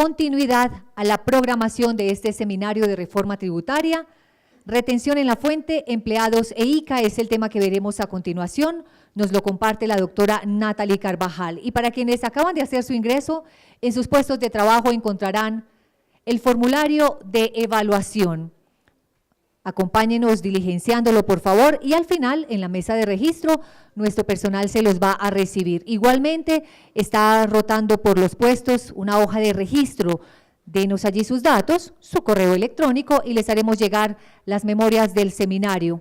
continuidad a la programación de este seminario de reforma tributaria. Retención en la fuente, empleados e ICA es el tema que veremos a continuación. Nos lo comparte la doctora Natalie Carvajal. Y para quienes acaban de hacer su ingreso, en sus puestos de trabajo encontrarán el formulario de evaluación. Acompáñenos diligenciándolo, por favor, y al final, en la mesa de registro, nuestro personal se los va a recibir. Igualmente, está rotando por los puestos una hoja de registro. Denos allí sus datos, su correo electrónico y les haremos llegar las memorias del seminario.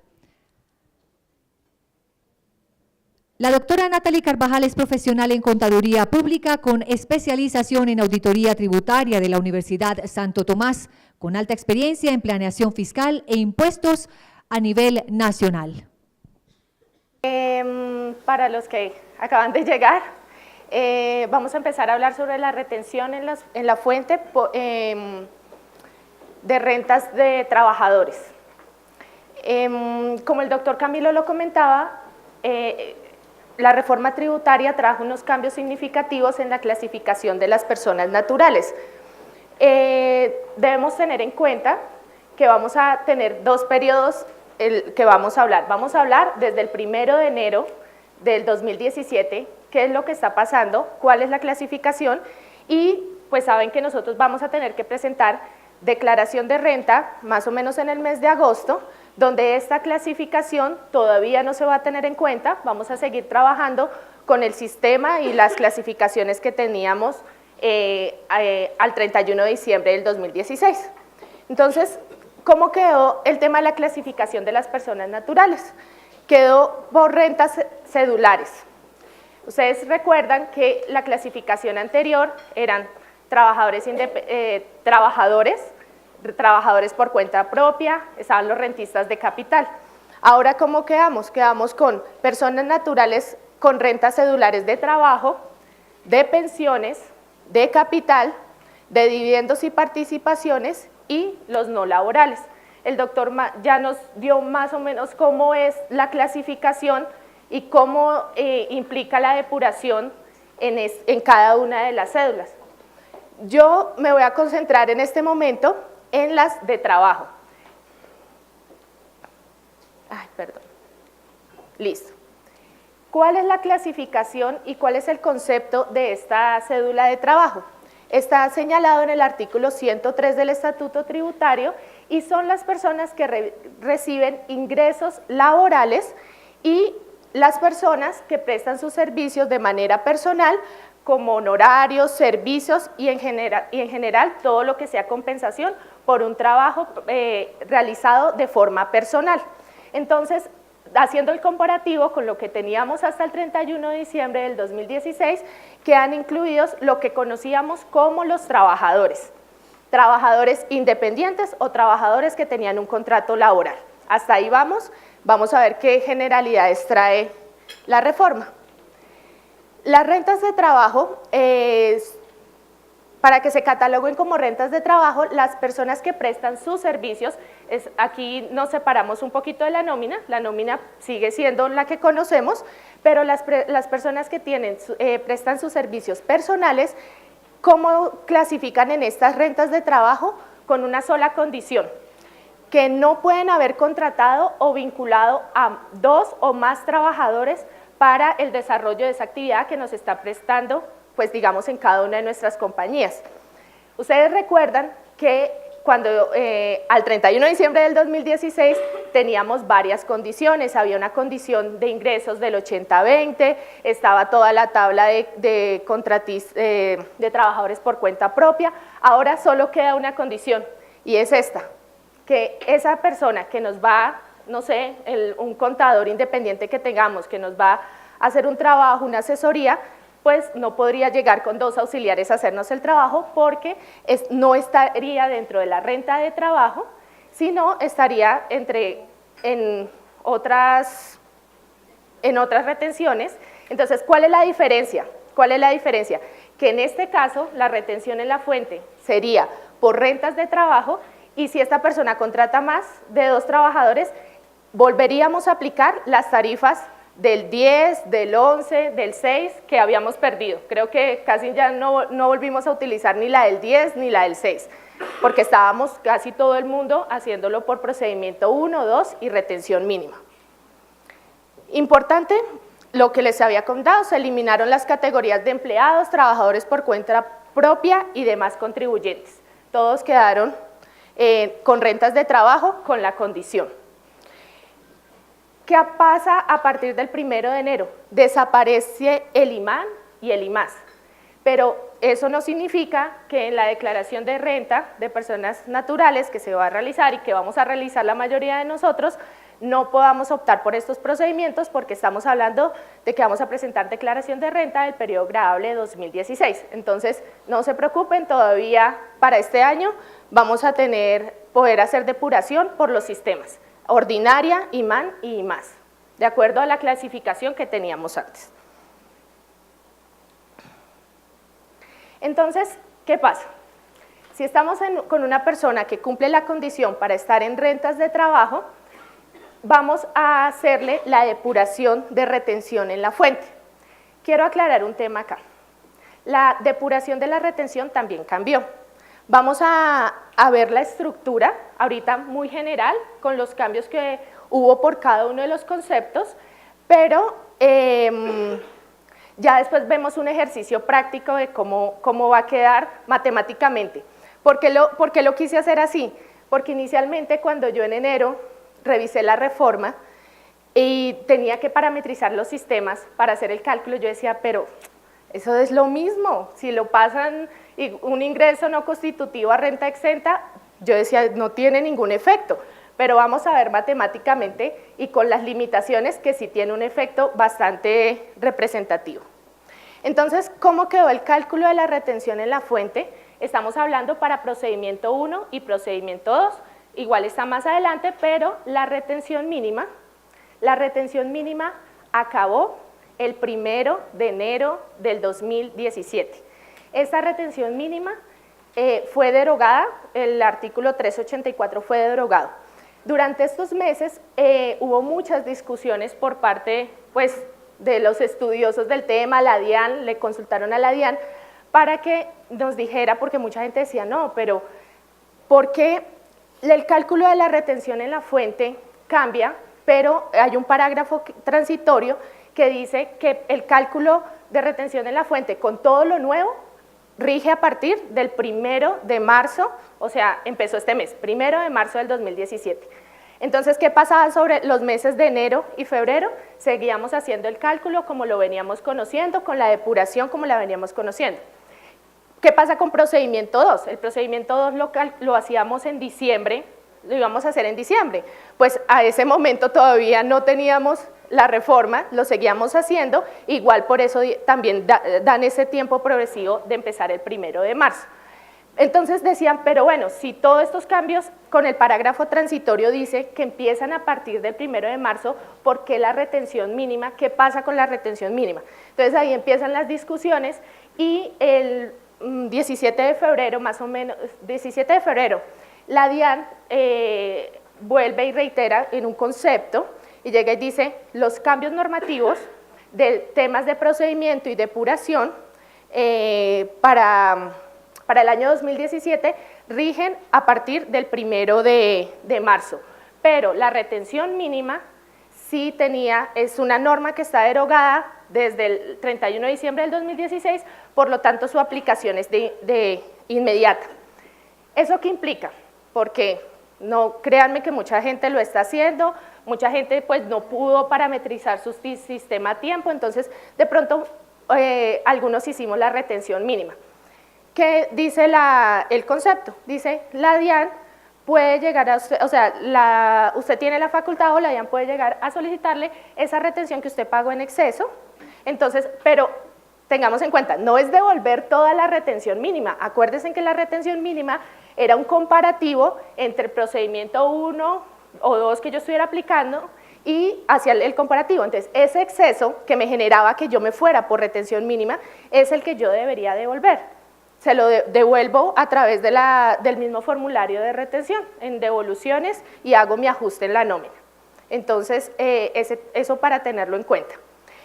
La doctora Natalie Carvajal es profesional en Contaduría Pública con especialización en Auditoría Tributaria de la Universidad Santo Tomás, con alta experiencia en planeación fiscal e impuestos a nivel nacional. Para los que acaban de llegar, vamos a empezar a hablar sobre la retención en la fuente de rentas de trabajadores. Como el doctor Camilo lo comentaba, la reforma tributaria trajo unos cambios significativos en la clasificación de las personas naturales. Debemos tener en cuenta que vamos a tener dos periodos que vamos a hablar. Vamos a hablar desde el 1 de enero del 2017, qué es lo que está pasando, cuál es la clasificación y pues saben que nosotros vamos a tener que presentar declaración de renta más o menos en el mes de agosto, donde esta clasificación todavía no se va a tener en cuenta. Vamos a seguir trabajando con el sistema y las clasificaciones que teníamos al 31 de diciembre del 2016. Entonces, ¿cómo quedó el tema de la clasificación de las personas naturales? Quedó por rentas cedulares. Ustedes recuerdan que la clasificación anterior eran trabajadores por cuenta propia, estaban los rentistas de capital. Ahora, ¿cómo quedamos? Quedamos con personas naturales con rentas cedulares de trabajo, de pensiones, de capital, de dividendos y participaciones y los no laborales. El doctor ya nos dio más o menos cómo es la clasificación y cómo implica la depuración en cada una de las cédulas. Yo me voy a concentrar en este momento en las de trabajo. Listo. ¿Cuál es la clasificación y cuál es el concepto de esta cédula de trabajo? Está señalado en el artículo 103 del Estatuto Tributario y son las personas que reciben ingresos laborales y las personas que prestan sus servicios de manera personal como honorarios, servicios y en general todo lo que sea compensación por un trabajo realizado de forma personal. Entonces, haciendo el comparativo con lo que teníamos hasta el 31 de diciembre del 2016, quedan incluidos lo que conocíamos como los trabajadores independientes o trabajadores que tenían un contrato laboral. Hasta ahí vamos a ver qué generalidades trae la reforma. Las rentas de trabajo, para que se cataloguen como rentas de trabajo, las personas que prestan sus servicios, aquí nos separamos un poquito de la nómina sigue siendo la que conocemos, pero las personas que prestan sus servicios personales, ¿cómo clasifican en estas rentas de trabajo? Con una sola condición, que no pueden haber contratado o vinculado a 2 o más trabajadores para el desarrollo de esa actividad que nos está prestando, pues digamos, en cada una de nuestras compañías. Ustedes recuerdan que cuando al 31 de diciembre del 2016 teníamos varias condiciones, había una condición de ingresos del 80-20, estaba toda la tabla de trabajadores por cuenta propia, ahora solo queda una condición y es esta, que esa persona que nos va, no sé, un contador independiente que tengamos, que nos va a hacer un trabajo, una asesoría, pues no podría llegar con 2 auxiliares a hacernos el trabajo porque no estaría dentro de la renta de trabajo, sino estaría en otras retenciones. Entonces, ¿cuál es la diferencia? Que en este caso la retención en la fuente sería por rentas de trabajo y si esta persona contrata más de 2 trabajadores, volveríamos a aplicar las tarifas del 10, del 11, del 6 que habíamos perdido. Creo que casi ya no volvimos a utilizar ni la del 10 ni la del 6, porque estábamos casi todo el mundo haciéndolo por procedimiento 1, 2 y retención mínima. Importante, lo que les había contado, se eliminaron las categorías de empleados, trabajadores por cuenta propia y demás contribuyentes. Todos quedaron con rentas de trabajo con la condición. ¿Qué pasa a partir del 1 de enero? Desaparece el IMAN y el IMAS, pero eso no significa que en la declaración de renta de personas naturales que se va a realizar y que vamos a realizar la mayoría de nosotros, no podamos optar por estos procedimientos porque estamos hablando de que vamos a presentar declaración de renta del periodo gravable de 2016. Entonces, no se preocupen, todavía para este año vamos a poder hacer depuración por los sistemas, ordinaria, IMAN y IMAS, de acuerdo a la clasificación que teníamos antes. Entonces, ¿qué pasa? Si estamos con una persona que cumple la condición para estar en rentas de trabajo, vamos a hacerle la depuración de retención en la fuente. Quiero aclarar un tema acá. La depuración de la retención también cambió. Vamos a ver la estructura, ahorita muy general, con los cambios que hubo por cada uno de los conceptos, pero ya después vemos un ejercicio práctico de cómo va a quedar matemáticamente. ¿Por qué lo quise hacer así? Porque inicialmente cuando yo en enero revisé la reforma y tenía que parametrizar los sistemas para hacer el cálculo, yo decía, pero eso es lo mismo, si lo pasan un ingreso no constitutivo a renta exenta, yo decía, no tiene ningún efecto, pero vamos a ver matemáticamente y con las limitaciones que sí tiene un efecto bastante representativo. Entonces, ¿cómo quedó el cálculo de la retención en la fuente? Estamos hablando para procedimiento 1 y procedimiento 2, igual está más adelante, pero la retención mínima acabó el 1 de enero del 2017. Esta retención mínima fue derogada, el artículo 384 fue derogado. Durante estos meses hubo muchas discusiones por parte pues, de los estudiosos del tema, la DIAN, le consultaron a la DIAN para que nos dijera, porque mucha gente decía, no, pero ¿por qué el cálculo de la retención en la fuente cambia, pero hay un parágrafo transitorio que dice que el cálculo de retención en la fuente con todo lo nuevo rige a partir del 1 de marzo, o sea, empezó este mes, 1 de marzo del 2017. Entonces, ¿qué pasaba sobre los meses de enero y febrero? Seguíamos haciendo el cálculo como lo veníamos conociendo, con la depuración como la veníamos conociendo. ¿Qué pasa con procedimiento 2? El procedimiento 2 lo hacíamos en diciembre, lo íbamos a hacer en diciembre. Pues a ese momento todavía no teníamos la reforma, lo seguíamos haciendo, igual por eso también dan ese tiempo progresivo de empezar el 1 de marzo. Entonces decían, pero bueno, si todos estos cambios con el parágrafo transitorio dice que empiezan a partir del 1 de marzo, ¿por qué la retención mínima? ¿Qué pasa con la retención mínima? Entonces ahí empiezan las discusiones y el 17 de febrero, más o menos, 17 de febrero, la DIAN vuelve y reitera en un concepto y llega y dice, los cambios normativos de temas de procedimiento y depuración para el año 2017 rigen a partir del 1 de marzo, pero la retención mínima sí es una norma que está derogada desde el 31 de diciembre del 2016, por lo tanto su aplicación es de inmediata. ¿Eso qué implica? Porque no, créanme que mucha gente lo está haciendo, mucha gente pues no pudo parametrizar su sistema a tiempo, entonces de pronto algunos hicimos la retención mínima. ¿Qué dice el concepto? Dice, la DIAN puede llegar a, o sea, usted tiene la facultad o la DIAN puede llegar a solicitarle esa retención que usted pagó en exceso, entonces, pero tengamos en cuenta, no es devolver toda la retención mínima, acuérdense que la retención mínima era un comparativo entre el procedimiento 1 o 2 que yo estuviera aplicando y hacia el comparativo, entonces ese exceso que me generaba que yo me fuera por retención mínima es el que yo debería devolver. Se lo devuelvo a través del mismo formulario de retención, en devoluciones, y hago mi ajuste en la nómina. Entonces, eso para tenerlo en cuenta.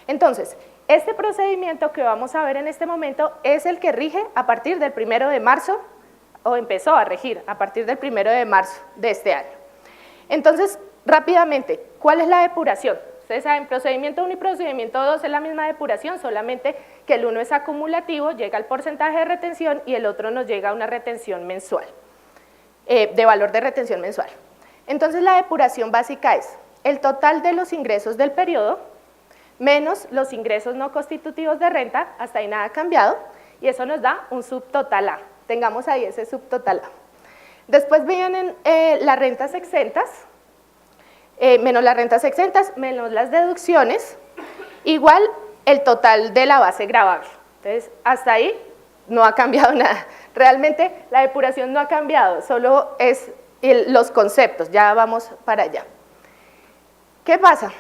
Entonces, este procedimiento que vamos a ver en este momento es el que rige a partir del 1 de marzo, o empezó a regir a partir del 1 de marzo de este año. Entonces, rápidamente, ¿cuál es la depuración? Ustedes saben, procedimiento 1 y procedimiento 2 es la misma depuración, solamente que el uno es acumulativo, llega al porcentaje de retención y el otro nos llega a una retención mensual, de valor de retención mensual. Entonces, la depuración básica es el total de los ingresos del periodo menos los ingresos no constitutivos de renta, hasta ahí nada ha cambiado, y eso nos da un subtotal A. Tengamos ahí ese subtotal A. Después vienen las rentas exentas, menos las rentas exentas, menos las deducciones, igual el total de la base gravable. Entonces, hasta ahí no ha cambiado nada. Realmente la depuración no ha cambiado, solo es los conceptos, ya vamos para allá. ¿Qué pasa?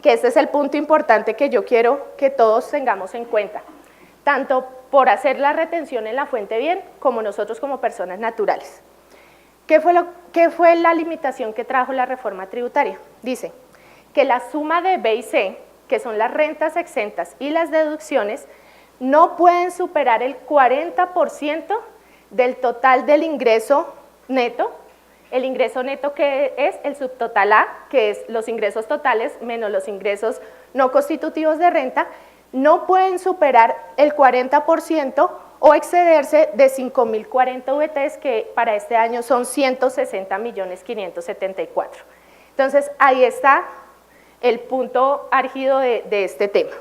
Que este es el punto importante que yo quiero que todos tengamos en cuenta, tanto por hacer la retención en la fuente bien, como nosotros como personas naturales. ¿Qué fue la limitación que trajo la reforma tributaria? Dice que la suma de B y C, que son las rentas exentas y las deducciones, no pueden superar el 40% del total del ingreso neto. El ingreso neto, que es el subtotal A, que es los ingresos totales menos los ingresos no constitutivos de renta, no pueden superar el 40% o excederse de 5.040 VTs, que para este año son 160.574.000. Entonces, ahí está el punto álgido de este tema.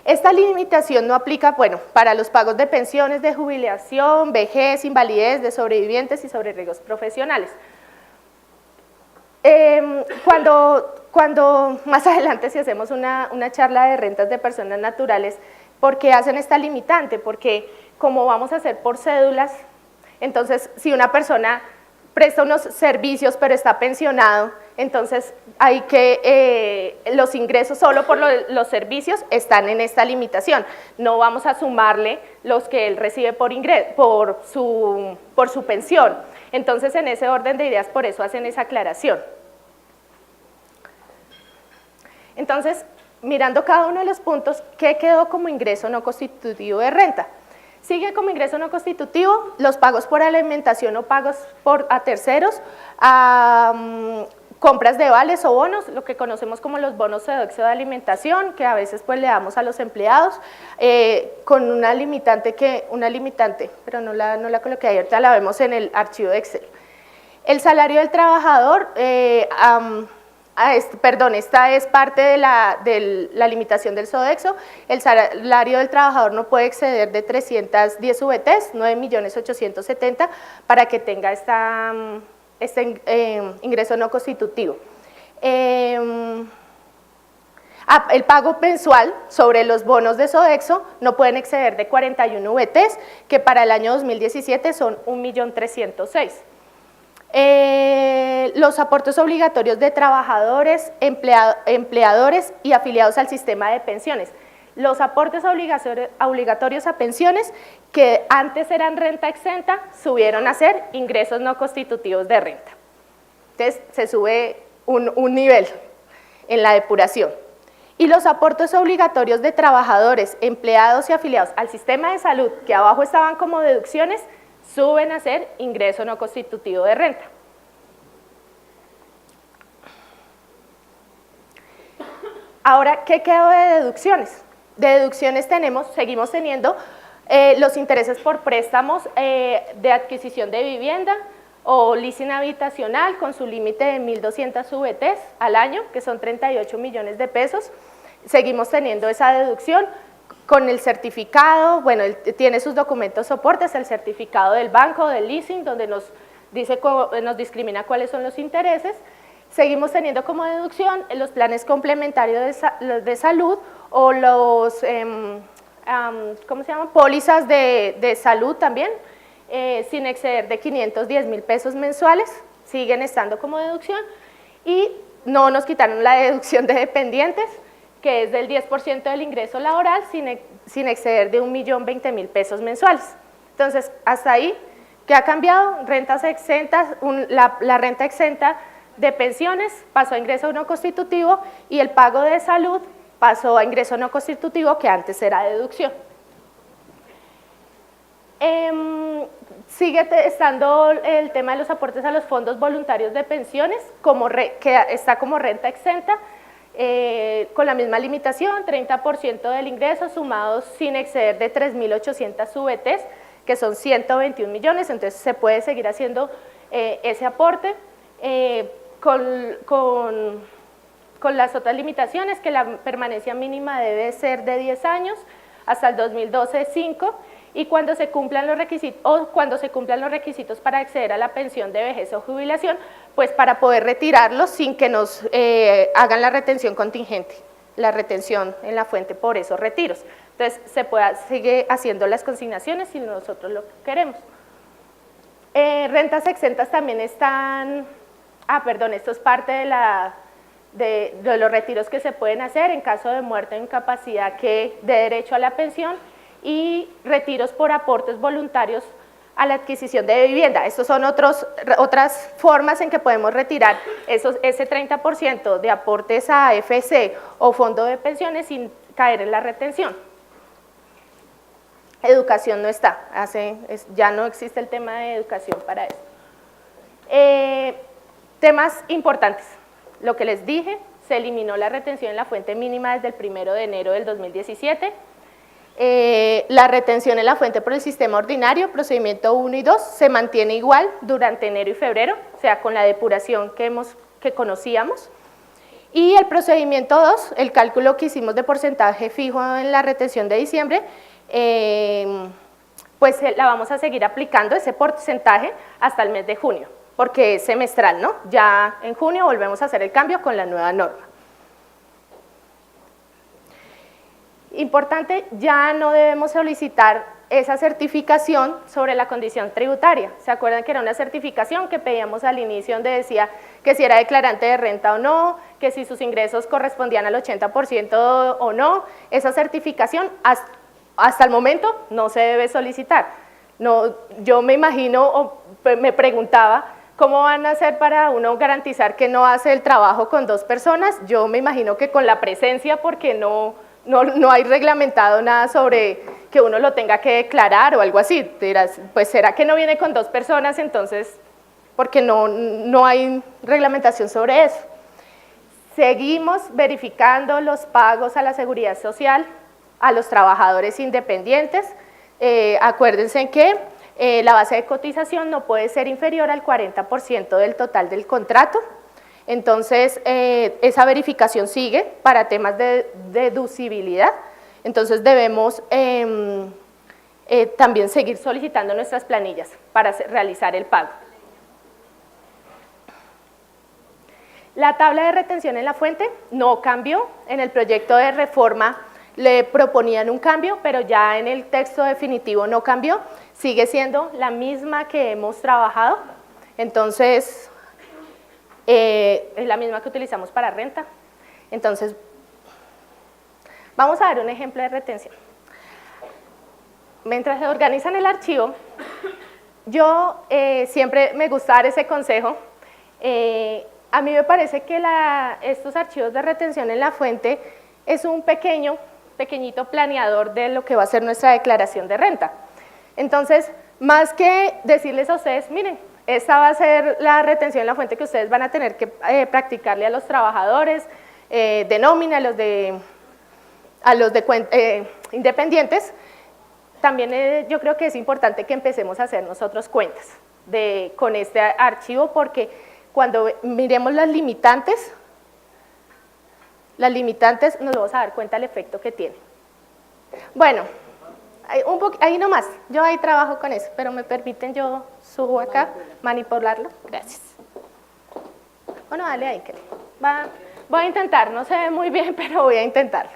Esta limitación no aplica, bueno, para los pagos de pensiones, de jubilación, vejez, invalidez, de sobrevivientes y sobreriesgos profesionales. Cuando más adelante si hacemos una charla de rentas de personas naturales, ¿por qué hacen esta limitante? Porque como vamos a hacer por cédulas, entonces si una persona presta unos servicios pero está pensionado, entonces hay que los ingresos solo por los servicios están en esta limitación. No vamos a sumarle los que él recibe por su pensión. Entonces, en ese orden de ideas, por eso hacen esa aclaración. Entonces, mirando cada uno de los puntos, ¿qué quedó como ingreso no constitutivo de renta? Sigue como ingreso no constitutivo los pagos por alimentación o pagos a terceros, compras de vales o bonos, lo que conocemos como los bonos SEDOXO de alimentación, que a veces pues le damos a los empleados, con una limitante, pero no la coloqué ahí, ahorita la vemos en el archivo de Excel. El salario del trabajador, esta es parte de la limitación del SODEXO. El salario del trabajador no puede exceder de 310 VTs, 9.870.000, para que tenga este ingreso no constitutivo. El pago mensual sobre los bonos de SODEXO no pueden exceder de 41 VTs, que para el año 2017 son 1.306.000. Los aportes obligatorios de trabajadores, empleadores y afiliados al sistema de pensiones. Los aportes obligatorios a pensiones, que antes eran renta exenta, subieron a ser ingresos no constitutivos de renta. Entonces, se sube un nivel en la depuración. Y los aportes obligatorios de trabajadores, empleados y afiliados al sistema de salud, que abajo estaban como deducciones, suben a ser ingreso no constitutivo de renta. Ahora, ¿qué quedó de deducciones? De deducciones seguimos teniendo los intereses por préstamos de adquisición de vivienda o leasing habitacional con su límite de 1.200 VTs al año, que son 38 millones de pesos. Seguimos teniendo esa deducción con el certificado, bueno, él tiene sus documentos soportes, el certificado del banco, del leasing, donde nos discrimina cuáles son los intereses. Seguimos teniendo como deducción los planes complementarios de salud o los, ¿cómo se llaman? Pólizas de salud también, sin exceder de 510.000 pesos mensuales, siguen estando como deducción, y no nos quitaron la deducción de dependientes, que es del 10% del ingreso laboral, sin exceder de 1.020.000 pesos mensuales. Entonces, hasta ahí, ¿qué ha cambiado? Rentas exentas, la renta exenta de pensiones pasó a ingreso no constitutivo y el pago de salud pasó a ingreso no constitutivo, que antes era deducción. Sigue estando el tema de los aportes a los fondos voluntarios de pensiones, que está como renta exenta, con la misma limitación, 30% del ingreso sumados sin exceder de 3.800 VTs, que son 121 millones, entonces se puede seguir haciendo ese aporte con las otras limitaciones, que la permanencia mínima debe ser de 10 años, hasta el 2012 5, y cuando se cumplan los requisitos para acceder a la pensión de vejez o jubilación, pues para poder retirarlos sin que nos hagan la retención contingente, la retención en la fuente por esos retiros. Entonces sigue haciendo las consignaciones si nosotros lo queremos. Rentas exentas también están, esto es parte de los retiros que se pueden hacer en caso de muerte o incapacidad que de derecho a la pensión, y retiros por aportes voluntarios a la adquisición de vivienda. Estas son otras formas en que podemos retirar ese 30% de aportes a AFC o fondo de pensiones sin caer en la retención. Educación no está, ya no existe el tema de educación para eso. Temas importantes, lo que les dije, se eliminó la retención en la fuente mínima desde el 1 de enero del 2017, la retención en la fuente por el sistema ordinario, procedimiento 1 y 2, se mantiene igual durante enero y febrero, o sea, con la depuración que conocíamos. Y el procedimiento 2, el cálculo que hicimos de porcentaje fijo en la retención de diciembre, pues la vamos a seguir aplicando ese porcentaje hasta el mes de junio, porque es semestral, ¿no? Ya en junio volvemos a hacer el cambio con la nueva norma. Importante, ya no debemos solicitar esa certificación sobre la condición tributaria. ¿Se acuerdan que era una certificación que pedíamos al inicio donde decía que si era declarante de renta o no, que si sus ingresos correspondían al 80% o no? Esa certificación hasta el momento no se debe solicitar. No, yo me imagino o me preguntaba cómo van a hacer para uno garantizar que no hace el trabajo con 2 personas. Yo me imagino que con la presencia, porque no hay reglamentado nada sobre que uno lo tenga que declarar o algo así. Dirás, pues será que no viene con 2 personas entonces, porque no hay reglamentación sobre eso. Seguimos verificando los pagos a la seguridad social a los trabajadores independientes. Acuérdense que la base de cotización no puede ser inferior al 40% del total del contrato. Entonces, esa verificación sigue para temas de deducibilidad. Entonces, debemos también seguir solicitando nuestras planillas para realizar el pago. La tabla de retención en la fuente no cambió. En el proyecto de reforma le proponían un cambio, pero ya en el texto definitivo no cambió. Sigue siendo la misma que hemos trabajado. Entonces, es la misma que utilizamos para renta. Entonces, vamos a ver un ejemplo de retención. Mientras se organizan el archivo, yo siempre me gusta dar ese consejo. A mí me parece que estos archivos de retención en la fuente es un pequeñito planeador de lo que va a ser nuestra declaración de renta. Entonces, más que decirles a ustedes, miren, esta va a ser la retención en la fuente que ustedes van a tener que practicarle a los trabajadores de nómina, a los independientes, también yo creo que es importante que empecemos a hacer nosotros cuentas con este archivo, porque cuando miremos las limitantes nos vamos a dar cuenta del efecto que tiene. Bueno, ahí nomás, yo ahí trabajo con eso, pero me permiten, yo subo acá, manipularlo, gracias. Bueno, dale ahí, que voy a intentar, no se ve muy bien, pero voy a intentarlo.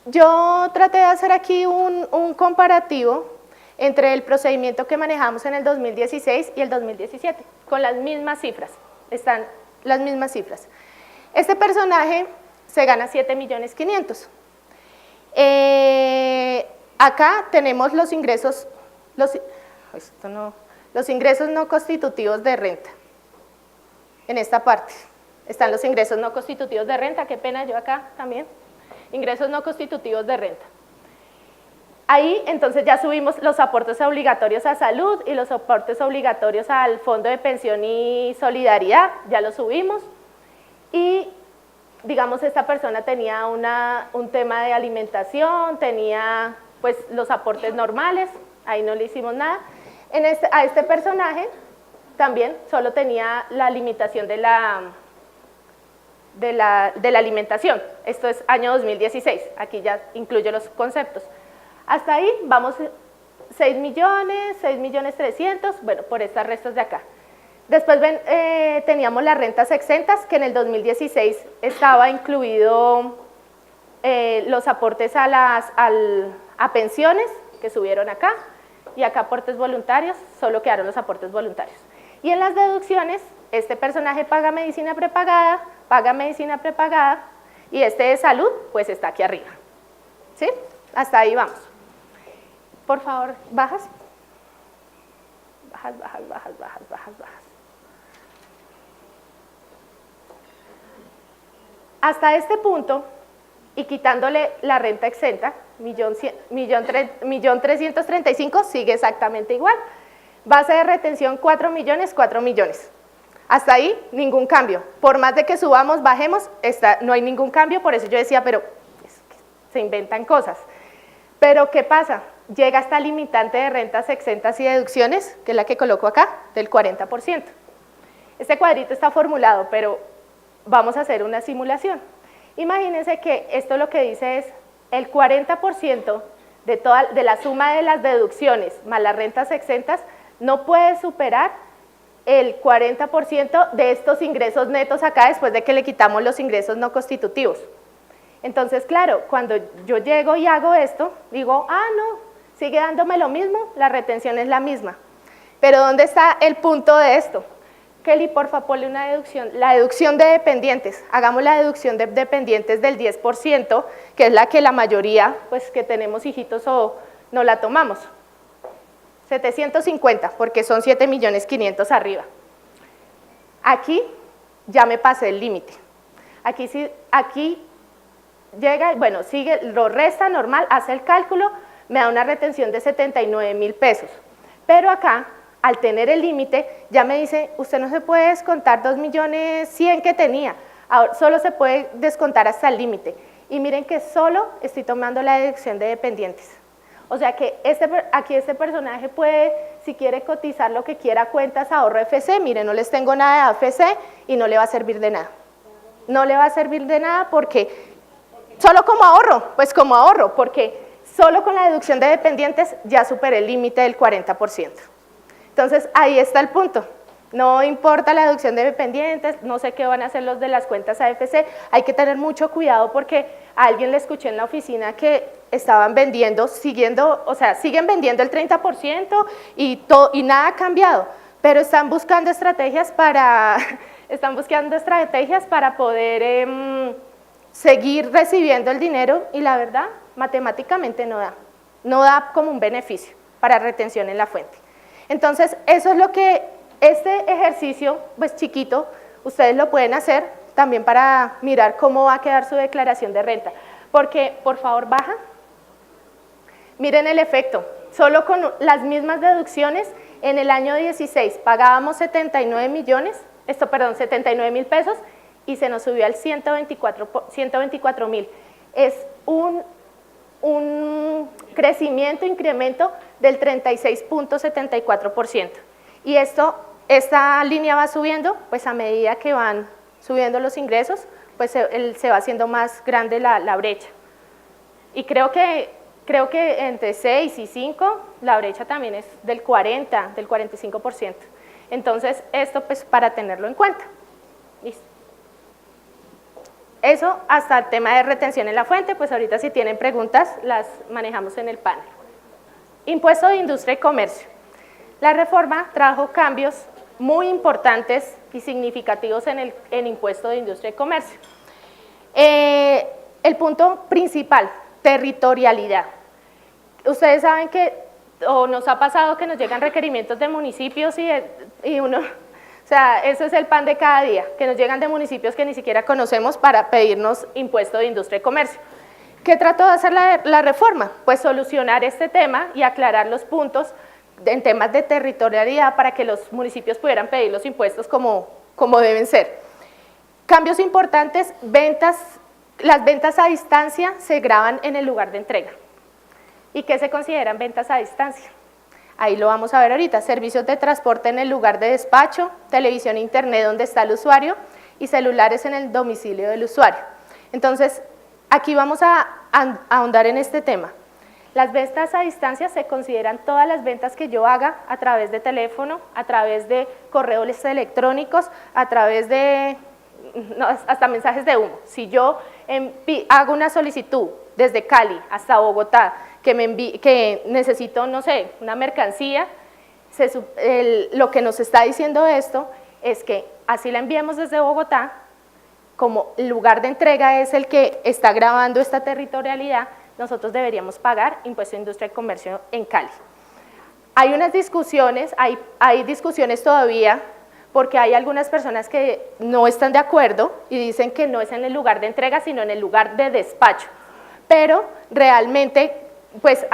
Yo traté de hacer aquí un comparativo entre el procedimiento que manejamos en el 2016 y el 2017, con las mismas cifras, están las mismas cifras. Este personaje se gana 7.500.000. Acá tenemos los ingresos, los ingresos no constitutivos de renta. en esta parte. Están los ingresos no constitutivos de renta, qué pena yo acá también. Ingresos no constitutivos de renta. Ahí entonces ya subimos los aportes obligatorios a salud y los aportes obligatorios al Fondo de Pensión y Solidaridad, ya los subimos. Y digamos esta persona tenía un tema de alimentación, tenía pues los aportes normales, ahí no le hicimos nada. A este personaje también solo tenía la limitación de la alimentación. Esto es año 2016, aquí ya incluye los conceptos. Hasta ahí vamos 6 millones, 6.300.000, bueno, por estas restas de acá. Después teníamos las rentas exentas, que en el 2016 estaba incluido los aportes a pensiones, que subieron acá, y acá aportes voluntarios, solo quedaron los aportes voluntarios. Y en las deducciones, este personaje paga medicina prepagada, y este de salud, pues está aquí arriba. ¿Sí? Hasta ahí vamos. Por favor, bajas. Bajas. Hasta este punto, y quitándole la renta exenta, 1.335.000, sigue exactamente igual. Base de retención 4 millones. Hasta ahí ningún cambio. Por más de que subamos, bajemos, no hay ningún cambio, por eso yo decía, pero es que se inventan cosas. Pero ¿qué pasa? Llega esta limitante de rentas exentas y deducciones, que es la que coloco acá, del 40%. Este cuadrito está formulado, pero vamos a hacer una simulación. Imagínense que esto lo que dice es el 40% de la suma de las deducciones más las rentas exentas no puede superar el 40% de estos ingresos netos acá después de que le quitamos los ingresos no constitutivos. Entonces, claro, cuando yo llego y hago esto, digo, no, sigue dándome lo mismo, la retención es la misma. Pero ¿dónde está el punto de esto? Kelly, porfa, ponle una deducción, la deducción de dependientes. Hagamos la deducción de dependientes del 10%, que es la que la mayoría, pues que tenemos hijitos o no la tomamos. 750, porque son 7.500.000 arriba. Aquí ya me pasé el límite. Aquí llega, bueno, sigue, lo resta normal, hace el cálculo, me da una retención de 79.000 pesos. Pero acá, al tener el límite, ya me dice, usted no se puede descontar 2.100.000 que tenía, ahora solo se puede descontar hasta el límite. Y miren que solo estoy tomando la deducción de dependientes. O sea que aquí este personaje puede, si quiere cotizar lo que quiera, cuentas ahorro FC, miren, no les tengo nada de AFC y no le va a servir de nada. No le va a servir de nada porque, solo como ahorro, pues como ahorro, porque solo con la deducción de dependientes ya superé el límite del 40%. Entonces, ahí está el punto. No importa la deducción de dependientes, no sé qué van a hacer los de las cuentas AFC, hay que tener mucho cuidado porque a alguien le escuché en la oficina que estaban vendiendo, siguen vendiendo el 30% y nada ha cambiado, pero están buscando estrategias para poder seguir recibiendo el dinero y la verdad, matemáticamente no da como un beneficio para retención en la fuente. Entonces, eso es lo que este ejercicio, pues chiquito, ustedes lo pueden hacer también para mirar cómo va a quedar su declaración de renta. Porque, por favor, baja. Miren el efecto. Solo con las mismas deducciones, en el año 16 pagábamos 79.000 pesos y se nos subió al 124.000. Es un crecimiento, incremento del 36.74%. Y esta línea va subiendo, pues a medida que van subiendo los ingresos, pues se va haciendo más grande la brecha. Y creo que entre 6 y 5, la brecha también es del 45%. Entonces, esto pues para tenerlo en cuenta. Listo. Eso hasta el tema de retención en la fuente, pues ahorita si tienen preguntas las manejamos en el panel. Impuesto de industria y comercio. La reforma trajo cambios muy importantes y significativos en el impuesto de industria y comercio. El punto principal, territorialidad. Ustedes saben que, o nos ha pasado que nos llegan requerimientos de municipios y uno O sea, eso es el pan de cada día, que nos llegan de municipios que ni siquiera conocemos para pedirnos impuesto de industria y comercio. ¿Qué trató de hacer la reforma? Pues solucionar este tema y aclarar los puntos en temas de territorialidad para que los municipios pudieran pedir los impuestos como deben ser. Cambios importantes, las ventas a distancia se graban en el lugar de entrega. ¿Y qué se consideran ventas a distancia? Ahí lo vamos a ver ahorita, servicios de transporte en el lugar de despacho, televisión e internet donde está el usuario y celulares en el domicilio del usuario. Entonces, aquí vamos a ahondar en este tema. Las ventas a distancia se consideran todas las ventas que yo haga a través de teléfono, a través de correos electrónicos, a través de hasta mensajes de humo. Si yo hago una solicitud desde Cali hasta Bogotá, que necesito, no sé, una mercancía, lo que nos está diciendo esto es que así la enviamos desde Bogotá, como el lugar de entrega es el que está grabando esta territorialidad, nosotros deberíamos pagar impuesto de industria y comercio en Cali. Hay unas discusiones, hay discusiones todavía, porque hay algunas personas que no están de acuerdo y dicen que no es en el lugar de entrega, sino en el lugar de despacho. Pero realmente, pues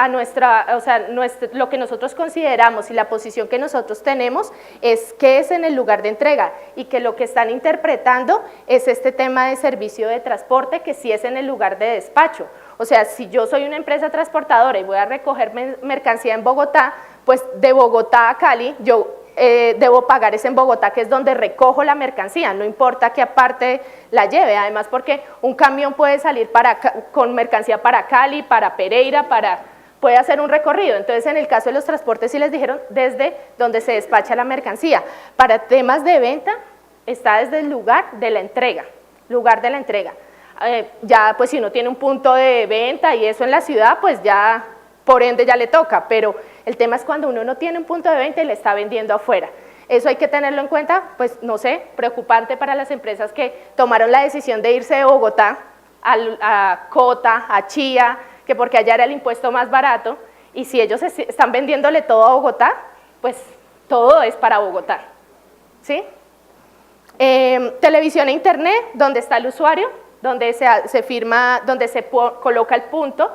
lo que nosotros consideramos y la posición que nosotros tenemos es que es en el lugar de entrega y que lo que están interpretando es este tema de servicio de transporte que sí es en el lugar de despacho. O sea, si yo soy una empresa transportadora y voy a recoger mercancía en Bogotá, pues de Bogotá a Cali yo debo pagar es en Bogotá, que es donde recojo la mercancía, no importa qué aparte la lleve, además porque un camión puede salir con mercancía para Cali, para Pereira, puede hacer un recorrido. Entonces, en el caso de los transportes sí les dijeron desde donde se despacha la mercancía. Para temas de venta está desde el lugar de la entrega, ya pues si uno tiene un punto de venta y eso en la ciudad, pues ya por ende ya le toca, pero el tema es cuando uno no tiene un punto de venta y le está vendiendo afuera. Eso hay que tenerlo en cuenta, pues no sé, preocupante para las empresas que tomaron la decisión de irse de Bogotá a Cota, a Chía, que porque allá era el impuesto más barato, y si ellos están vendiéndole todo a Bogotá, pues todo es para Bogotá, ¿sí? Televisión e internet, donde está el usuario, donde se firma, donde se coloca el punto,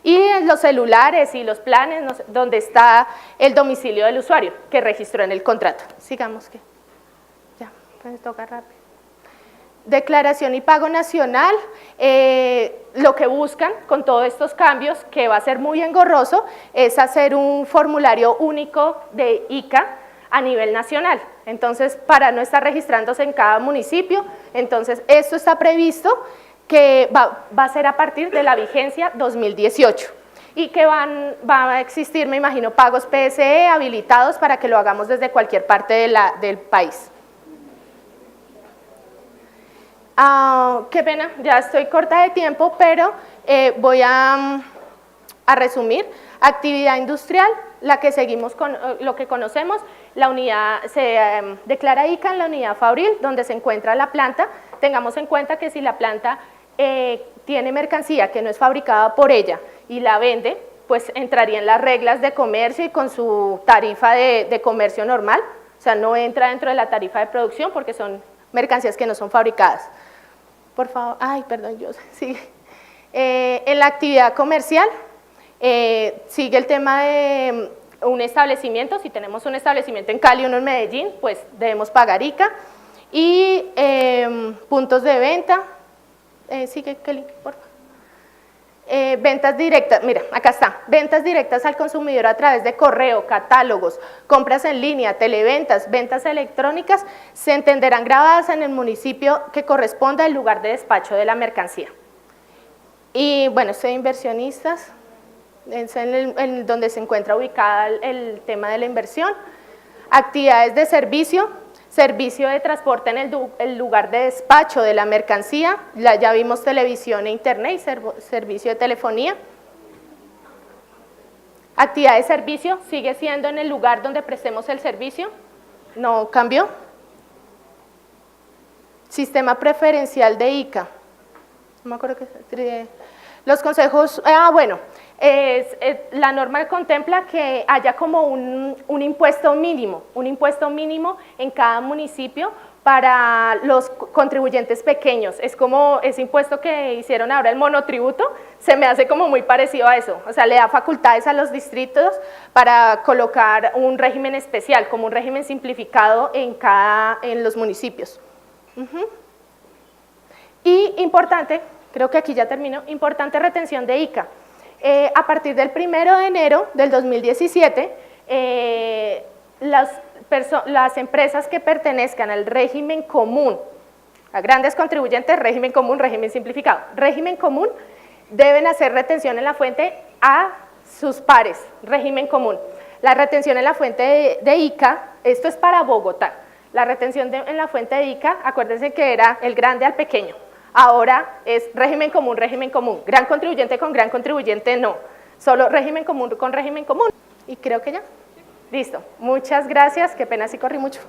y en los celulares y los planes donde está el domicilio del usuario que registró en el contrato. Sigamos que ya, pues toca rápido. Declaración y pago nacional, lo que buscan con todos estos cambios, que va a ser muy engorroso, es hacer un formulario único de ICA a nivel nacional. Entonces, para no estar registrándose en cada municipio, entonces esto está previsto que va a ser a partir de la vigencia 2018 y que va a existir, me imagino, pagos PSE habilitados para que lo hagamos desde cualquier parte del país. Qué pena, ya estoy corta de tiempo, pero voy a resumir. Actividad industrial, la que seguimos con lo que conocemos, la unidad se declara ICA en la unidad fabril, donde se encuentra la planta. Tengamos en cuenta que si la planta tiene mercancía que no es fabricada por ella y la vende, pues entraría en las reglas de comercio y con su tarifa de comercio normal, o sea, no entra dentro de la tarifa de producción porque son mercancías que no son fabricadas. Por favor, ay, perdón, yo sigue. En la actividad comercial sigue el tema de un establecimiento, si tenemos un establecimiento en Cali y uno en Medellín, pues debemos pagar ICA. Y puntos de venta, sigue Kelly, por favor. Ventas directas, mira, acá está, ventas directas al consumidor a través de correo, catálogos, compras en línea, televentas, ventas electrónicas, se entenderán grabadas en el municipio que corresponda al lugar de despacho de la mercancía. Y bueno, soy inversionistas, es en donde se encuentra ubicada el tema de la inversión. Actividades de servicio, servicio de transporte en el lugar de despacho de la mercancía, ya vimos televisión e internet y servicio de telefonía. Actividad de servicio, sigue siendo en el lugar donde prestemos el servicio, no cambió. Sistema preferencial de ICA, no me acuerdo qué. Los consejos, bueno, La norma contempla que haya como un impuesto mínimo en cada municipio para los contribuyentes pequeños. Es como ese impuesto que hicieron ahora, el monotributo, se me hace como muy parecido a eso, o sea, le da facultades a los distritos para colocar un régimen especial, como un régimen simplificado en los municipios. Y importante, creo que aquí ya termino, importante retención de ICA. A partir del 1 de enero del 2017, las empresas que pertenezcan al régimen común, a grandes contribuyentes, régimen común, régimen simplificado, régimen común, deben hacer retención en la fuente a sus pares, régimen común. La retención en la fuente de ICA, esto es para Bogotá, la retención en la fuente de ICA, acuérdense que era el grande al pequeño. Ahora es régimen común, gran contribuyente con gran contribuyente no, solo régimen común con régimen común. Y creo que ya, listo. Muchas gracias, qué pena si corrí mucho.